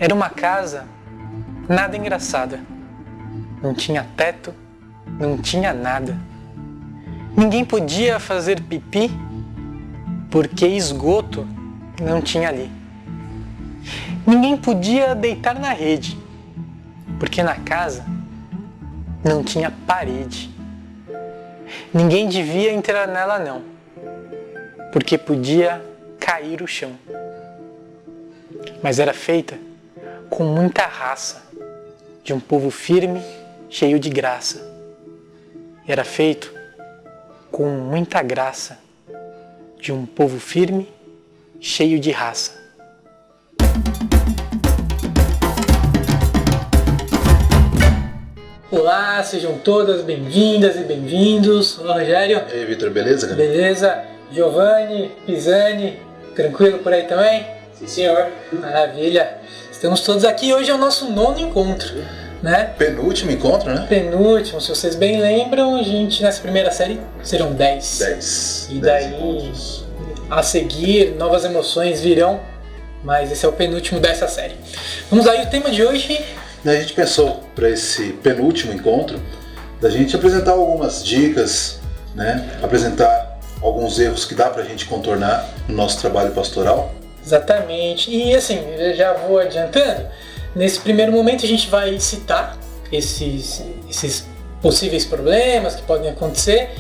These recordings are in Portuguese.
Era uma casa nada engraçada. Não tinha teto, não tinha nada. Ninguém podia fazer pipi porque esgoto não tinha ali. Ninguém podia deitar na rede porque na casa não tinha parede. Ninguém devia entrar nela não, porque podia cair o chão. Mas era feita com muita raça, de um povo firme, cheio de graça. E era feito com muita graça, de um povo firme, cheio de raça. Olá, sejam todas bem-vindas e bem-vindos. Olá, Rogério. E aí, Vitor, beleza, cara? Beleza. Giovanni, Pisani, tranquilo por aí também? Sim, senhor. Maravilha. Estamos todos aqui. Hoje é o nosso 9º encontro, né? Penúltimo encontro, né? Penúltimo. Se vocês bem lembram, a gente nessa primeira série serão 10. 10. E daí, a seguir, novas emoções virão. Mas esse é o penúltimo dessa série. Vamos aí, o tema de hoje. A gente pensou para esse penúltimo encontro da gente apresentar algumas dicas, né? Apresentar alguns erros que dá pra gente contornar no nosso trabalho pastoral. Exatamente. E assim, eu já vou adiantando. Nesse primeiro momento a gente vai citar esses possíveis problemas que podem acontecer.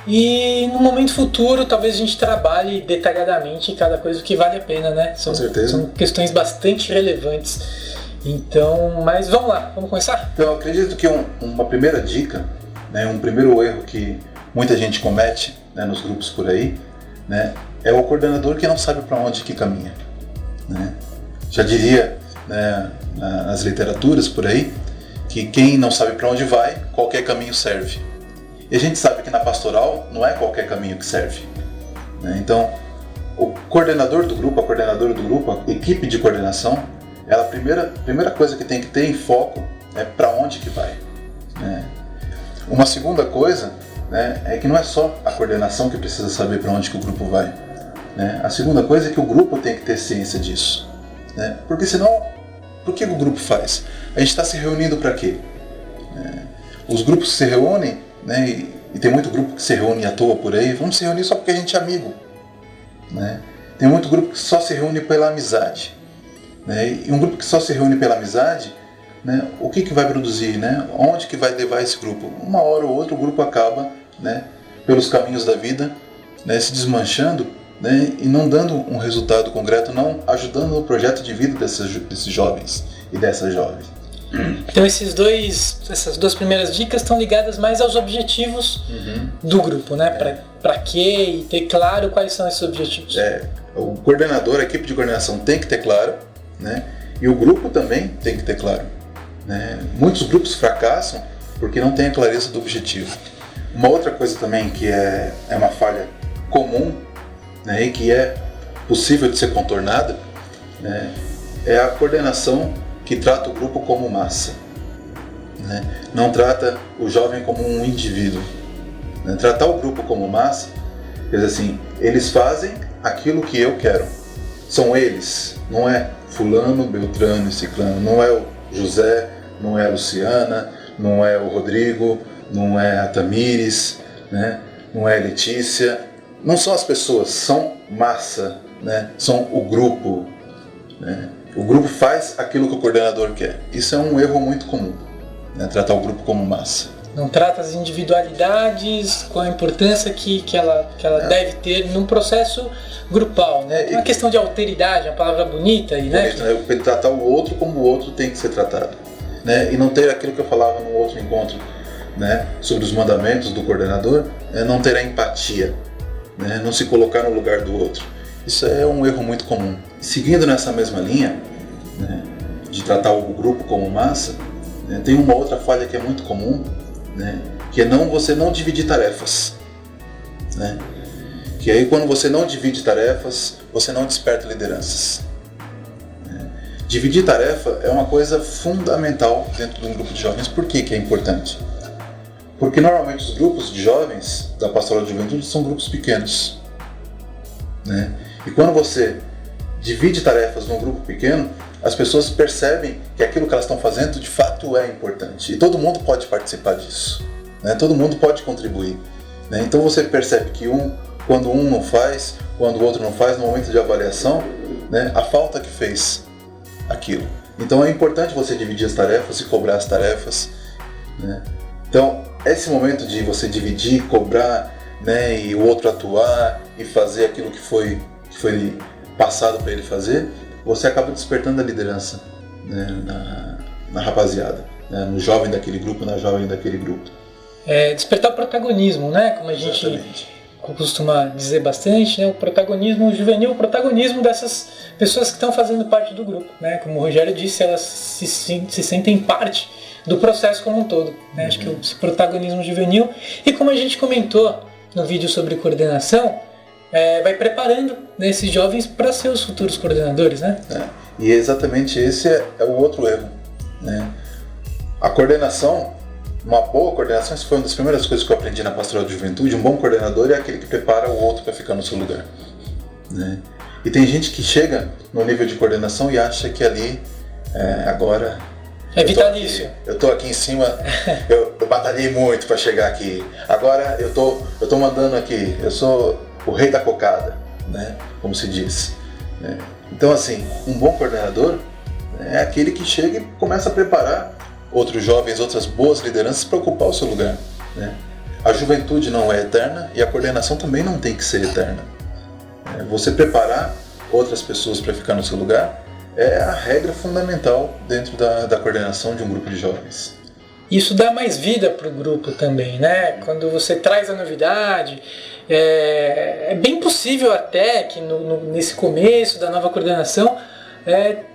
E no momento futuro talvez a gente trabalhe detalhadamente cada coisa que vale a pena, né? Com certeza. São questões bastante relevantes. Então, mas vamos lá, vamos começar? Então, eu acredito que uma primeira dica, né, um primeiro erro que muita gente comete, né, nos grupos por aí, né, é o coordenador que não sabe para onde que caminha, né? Já diria, né, nas literaturas por aí, que quem não sabe para onde vai, qualquer caminho serve. E a gente sabe que na pastoral não é qualquer caminho que serve, né? Então, o coordenador do grupo, a coordenadora do grupo, a equipe de coordenação, ela, a primeira coisa que tem que ter em foco é para onde que vai, né? Uma segunda coisa, né, é que não é só a coordenação que precisa saber para onde que o grupo vai, né? A segunda coisa é que o grupo tem que ter ciência disso, né? Porque senão, por que o grupo faz? A gente está se reunindo para quê? Os grupos se reúnem, né, e tem muito grupo que se reúne à toa por aí. Vamos se reunir só porque a gente é amigo, né? Tem muito grupo que só se reúne pela amizade, né? E um grupo que só se reúne pela amizade, né, o que vai produzir, né? Onde que vai levar esse grupo? Uma hora ou outra o grupo acaba, né, pelos caminhos da vida, né, se desmanchando, né, e não dando um resultado concreto, não ajudando no projeto de vida desses jovens e dessas jovens. Então essas duas primeiras dicas estão ligadas mais aos objetivos do grupo, né? Para quê e ter claro quais são esses objetivos. O coordenador, a equipe de coordenação tem que ter claro, né? E o grupo também tem que ter claro, né? Muitos grupos fracassam porque não têm a clareza do objetivo. Uma outra coisa também que é uma falha comum, né, e que é possível de ser contornada, né, é a coordenação que trata o grupo como massa, né? Não trata o jovem como um indivíduo, né? Tratar o grupo como massa, quer dizer assim, eles fazem aquilo que eu quero. São eles, não é fulano, beltrano e ciclano, não é o José, não é a Luciana, não é o Rodrigo, não é a Tamires, né? Não é a Letícia. Não são as pessoas, são massa, né? São o grupo, né? O grupo faz aquilo que o coordenador quer. Isso é um erro muito comum, né? Tratar o grupo como massa. Não trata as individualidades com a importância que ela deve ter num processo grupal, né? É uma questão de alteridade, uma palavra bonita aí, né? Tratar o outro como o outro tem que ser tratado, né? E não ter aquilo que eu falava no outro encontro, né, sobre os mandamentos do coordenador, não ter a empatia, né? Não se colocar no lugar do outro. Isso é um erro muito comum. Seguindo nessa mesma linha, né, de tratar o grupo como massa, né, tem uma outra falha que é muito comum, né, que é você não dividir tarefas, né? Que aí quando você não divide tarefas, você não desperta lideranças, né? Dividir tarefa é uma coisa fundamental dentro de um grupo de jovens. Por que é importante? Porque normalmente os grupos de jovens da Pastoral de Juventude são grupos pequenos, né? E quando você divide tarefas num grupo pequeno, as pessoas percebem que aquilo que elas estão fazendo de fato é importante. E todo mundo pode participar disso, né? Todo mundo pode contribuir, né? Então você percebe que quando um não faz, quando o outro não faz, no momento de avaliação, né, a falta que fez aquilo. Então é importante você dividir as tarefas e cobrar as tarefas, né? Então esse momento de você dividir, cobrar, né, e o outro atuar e fazer aquilo que foi passado para ele fazer, você acaba despertando a liderança, né, na rapaziada, né, no jovem daquele grupo, na jovem daquele grupo. Despertar o protagonismo, né? Como a gente Exatamente. costuma dizer bastante, né? O protagonismo juvenil, o protagonismo dessas pessoas que estão fazendo parte do grupo, né? Como o Rogério disse, elas se sentem parte do processo como um todo, né? Acho que o protagonismo juvenil, e como a gente comentou no vídeo sobre coordenação, vai preparando, né, esses jovens para ser os futuros coordenadores, né? E exatamente esse é o outro erro, né? A coordenação, uma boa coordenação, isso foi uma das primeiras coisas que eu aprendi na Pastoral de Juventude. Um bom coordenador é aquele que prepara o outro para ficar no seu lugar, né? E tem gente que chega no nível de coordenação e acha que ali agora é vitalício. Eu tô aqui em cima, eu batalhei muito para chegar aqui. Agora eu tô mandando aqui, eu sou o rei da cocada, né? Como se diz, né? Então assim, um bom coordenador é aquele que chega e começa a preparar outros jovens, outras boas lideranças para ocupar o seu lugar, né? A juventude não é eterna e a coordenação também não tem que ser eterna. Você preparar outras pessoas para ficar no seu lugar é a regra fundamental dentro da coordenação de um grupo de jovens. Isso dá mais vida para o grupo também, né? Quando você traz a novidade, é bem possível até que nesse começo da nova coordenação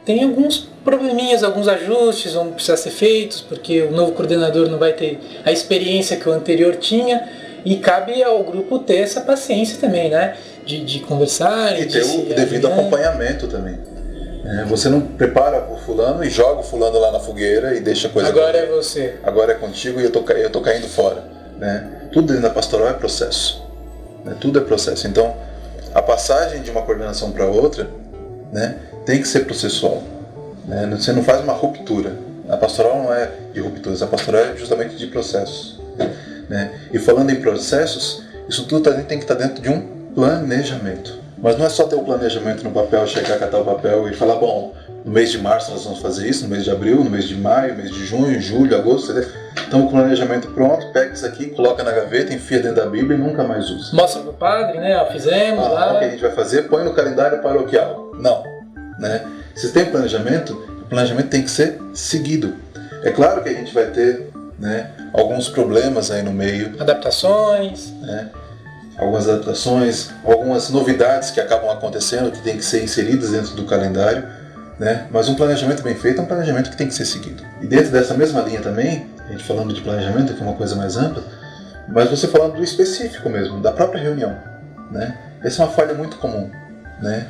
tem alguns probleminhas, alguns ajustes vão precisar ser feitos, porque o novo coordenador não vai ter a experiência que o anterior tinha, e cabe ao grupo ter essa paciência também, né? De conversar e ter o devido acompanhamento também. Você não prepara o fulano e joga o fulano lá na fogueira e deixa a coisa... Agora é você. Agora é contigo e eu tô caindo fora, né? Tudo dentro da pastoral é processo, né? Tudo é processo. Então, a passagem de uma coordenação para outra, né, tem que ser processual, né? Você não faz uma ruptura. A pastoral não é de rupturas, a pastoral é justamente de processos, né? E falando em processos, isso tudo também tem que estar dentro de um planejamento. Mas não é só ter o planejamento no papel, chegar, catar o papel e falar, bom, no mês de março nós vamos fazer isso, no mês de abril, no mês de maio, no mês de junho, julho, agosto, entendeu? Então o planejamento pronto, pega isso aqui, coloca na gaveta, enfia dentro da Bíblia e nunca mais usa. Mostra pro padre, né? Fizemos lá. O que a gente vai fazer, põe no calendário paroquial. Não, né? Se tem planejamento, o planejamento tem que ser seguido. É claro que a gente vai ter, né, alguns problemas aí no meio. Adaptações. Né? Algumas adaptações, algumas novidades que acabam acontecendo, que tem que ser inseridas dentro do calendário, né? Mas um planejamento bem feito é um planejamento que tem que ser seguido. E dentro dessa mesma linha também, a gente falando de planejamento, que é uma coisa mais ampla, mas você falando do específico mesmo, da própria reunião, né? Essa é uma falha muito comum, né?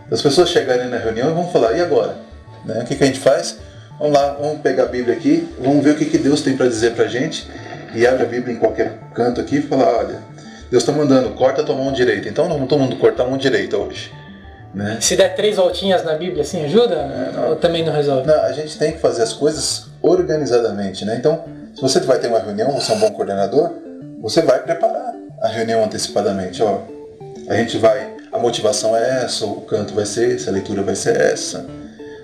As pessoas chegarem na reunião e vão falar, e agora? Né? O que a gente faz? Vamos lá, vamos pegar a Bíblia aqui, vamos ver o que Deus tem para dizer para a gente, e abre a Bíblia em qualquer canto aqui e fala, olha, Deus está mandando, corta a tua mão direita. Então não estou mandando cortar a mão direita hoje, né? Se der 3 voltinhas na Bíblia, assim, ajuda? Ou também não resolve? Não, a gente tem que fazer as coisas organizadamente, né? Então, se você vai ter uma reunião, você é um bom coordenador, você vai preparar a reunião antecipadamente. Ó, a motivação é essa, o canto vai ser esse, a leitura vai ser essa,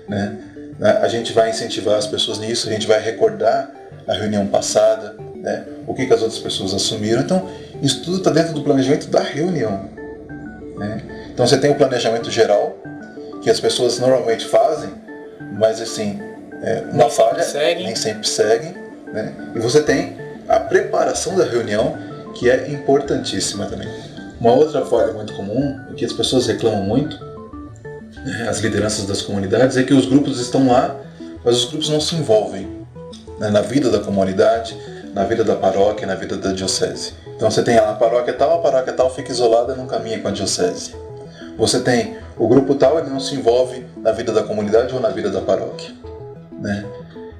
né? A gente vai incentivar as pessoas nisso, a gente vai recordar a reunião passada, né? O que as outras pessoas assumiram. Então, isso tudo está dentro do planejamento da reunião, né? Então você tem o planejamento geral, que as pessoas normalmente fazem, mas assim, uma falha, nem sempre seguem, né? E você tem a preparação da reunião, que é importantíssima também. Uma outra falha muito comum, que as pessoas reclamam muito, né, as lideranças das comunidades, é que os grupos estão lá, mas os grupos não se envolvem, né, na vida da comunidade, na vida da paróquia, na vida da diocese. Então você tem a paróquia tal fica isolada, não caminha com a diocese. Você tem o grupo tal, ele não se envolve na vida da comunidade ou na vida da paróquia, né?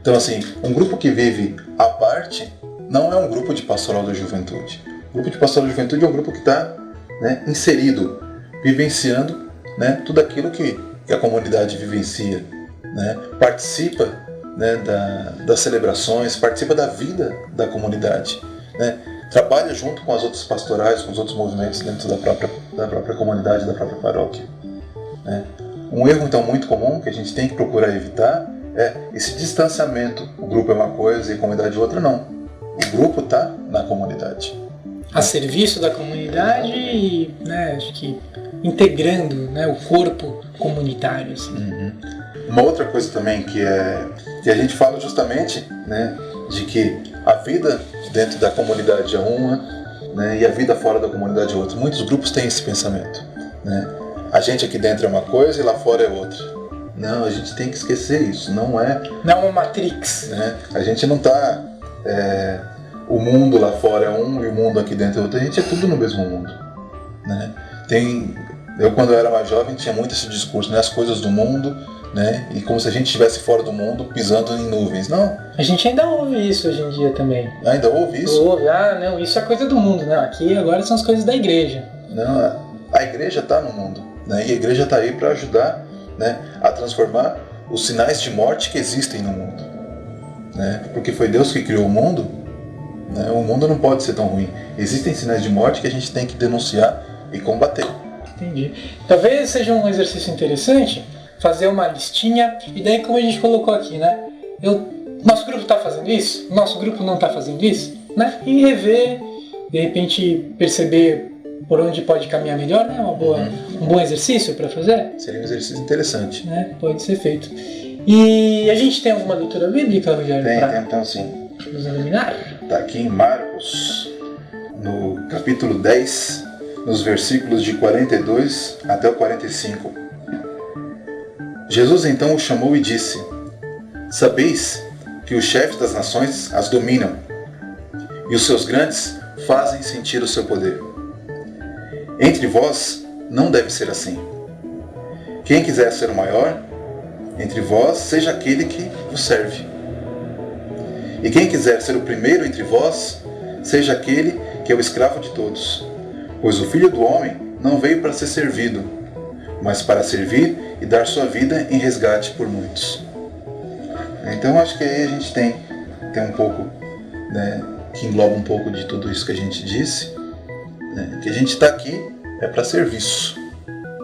Então assim, um grupo que vive à parte não é um grupo de pastoral da juventude. O grupo de pastoral da juventude é um grupo que está, né, inserido, vivenciando, né, tudo aquilo que a comunidade vivencia, né? Participa, né, das celebrações, participa da vida da comunidade, né? Trabalha junto com as outras pastorais, com os outros movimentos dentro da própria comunidade, da própria paróquia, né? Um erro então muito comum que a gente tem que procurar evitar é esse distanciamento. O grupo é uma coisa e a comunidade é outra, não. O grupo está na comunidade. A serviço da comunidade e, né, acho que integrando, né, o corpo comunitário. Assim. Uhum. Uma outra coisa também que a gente fala justamente, né, de que a vida dentro da comunidade é uma, né, e a vida fora da comunidade é outra. Muitos grupos têm esse pensamento, né? A gente aqui dentro é uma coisa e lá fora é outra. Não, a gente tem que esquecer isso. Não é uma Matrix. Né? A gente não está... o mundo lá fora é um e o mundo aqui dentro é outro. A gente é tudo no mesmo mundo, né? Eu, quando eu era mais jovem, tinha muito esse discurso, né? As coisas do mundo, né? E como se a gente estivesse fora do mundo, pisando em nuvens. Não. A gente ainda ouve isso hoje em dia também. Ainda ouve isso? Ouve. Não, isso é coisa do mundo. Não, aqui agora são as coisas da igreja. Não, a igreja está no mundo, né? E a igreja está aí para ajudar, né, a transformar os sinais de morte que existem no mundo, né? Porque foi Deus que criou o mundo, né? O mundo não pode ser tão ruim. Existem sinais de morte que a gente tem que denunciar e combater. Entendi. Talvez seja um exercício interessante fazer uma listinha, e daí como a gente colocou aqui, né? Nosso grupo está fazendo isso? Nosso grupo não está fazendo isso? Né? E rever, de repente perceber por onde pode caminhar melhor, né? Um bom exercício para fazer. Seria um exercício interessante. Né? Pode ser feito. E a gente tem alguma leitura bíblica, Rogério? Tem então sim. Nos iluminar? Está aqui em Marcos, no capítulo 10, nos versículos de 42 até o 45. Jesus então o chamou e disse: Sabeis que os chefes das nações as dominam, e os seus grandes fazem sentir o seu poder. Entre vós não deve ser assim. Quem quiser ser o maior entre vós, seja aquele que vos serve. E quem quiser ser o primeiro entre vós, seja aquele que é o escravo de todos. Pois o Filho do Homem não veio para ser servido, mas para servir e dar sua vida em resgate por muitos. Então acho que aí a gente tem um pouco, né, que engloba um pouco de tudo isso que a gente disse, né, que a gente está aqui é para serviço,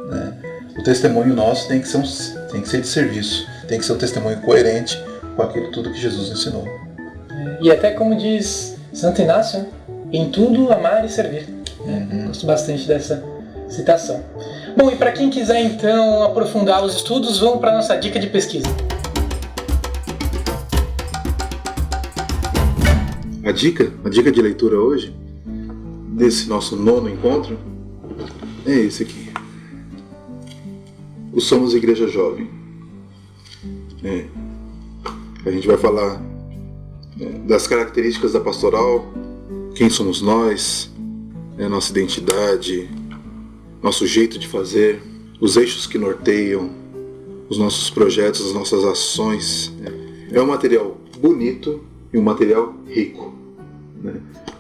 né? O testemunho nosso tem que ser de serviço, tem que ser um testemunho coerente com aquilo tudo que Jesus ensinou. E até como diz Santo Inácio, em tudo amar e servir. Gosto bastante dessa citação. Bom, e para quem quiser então aprofundar os estudos, vamos para a nossa dica de pesquisa. A dica de leitura hoje, desse nosso 9º encontro, é esse aqui. O Somos Igreja Jovem. A gente vai falar das características da pastoral, quem somos nós, nossa identidade, nosso jeito de fazer, os eixos que norteiam os nossos projetos, as nossas ações. É um material bonito e um material rico, né?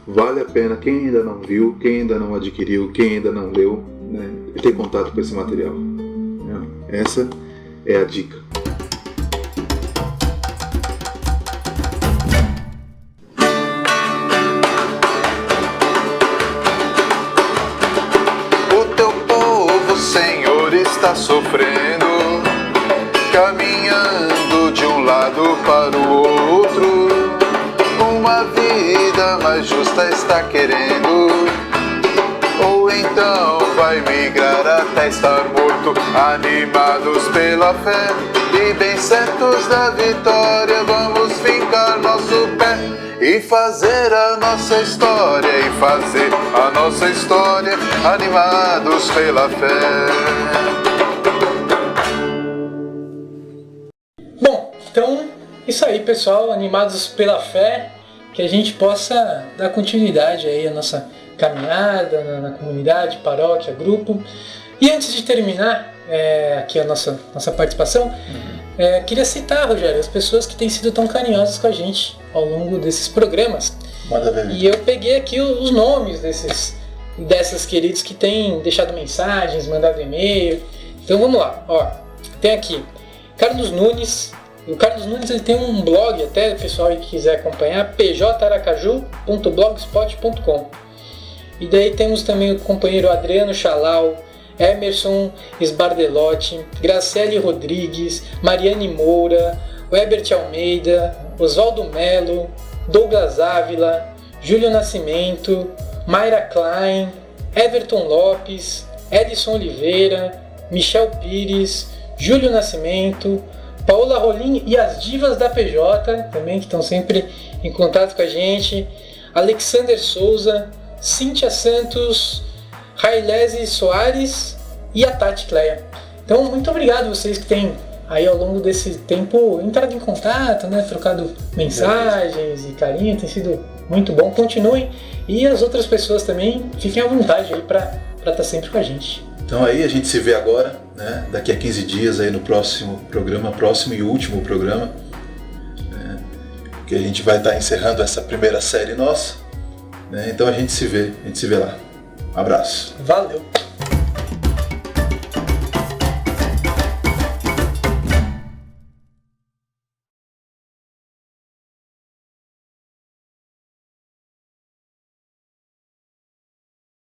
Vale a pena quem ainda não viu, quem ainda não adquiriu, quem ainda não leu, né, ter contato com esse material. Essa é a dica. O teu povo, Senhor, está sofrendo, caminhando de um lado para o outro. Uma vida mais justa está querendo, ou então vai migrar até estar morto. Animados pela fé e bem certos da vitória, vamos fincar nosso pé e fazer a nossa história, animados pela fé. Bom, então isso aí, pessoal, animados pela fé, que a gente possa dar continuidade aí à nossa caminhada na comunidade, paróquia, grupo. E antes de terminar aqui a nossa participação, queria citar, Rogério, as pessoas que têm sido tão carinhosas com a gente ao longo desses programas. Manda ver. E eu peguei aqui os nomes dessas queridos que têm deixado mensagens, mandado e-mail. Então vamos lá, ó. Tem aqui Carlos Nunes. O Carlos Nunes ele tem um blog, até o pessoal que quiser acompanhar, pjaracaju.blogspot.com. E daí temos também o companheiro Adriano Chalau, Emerson Sbardelotti, Graciele Rodrigues, Mariane Moura, Webert Almeida, Oswaldo Melo, Douglas Ávila, Júlio Nascimento, Mayra Klein, Everton Lopes, Edson Oliveira, Michel Pires, Júlio Nascimento, Paola Rolim e as divas da PJ também, que estão sempre em contato com a gente, Alexander Souza, Cíntia Santos, Railese Soares e a Tati Cleia. Então, muito obrigado vocês que têm aí ao longo desse tempo entrado em contato, né, trocado mensagens e carinho, tem sido muito bom. Continuem e as outras pessoas também fiquem à vontade aí para estar sempre com a gente. Então aí a gente se vê agora, né, daqui a 15 dias aí no próximo programa, próximo e último programa, né, que a gente vai estar encerrando essa primeira série nossa, né, então a gente se vê lá. Abraço. Valeu!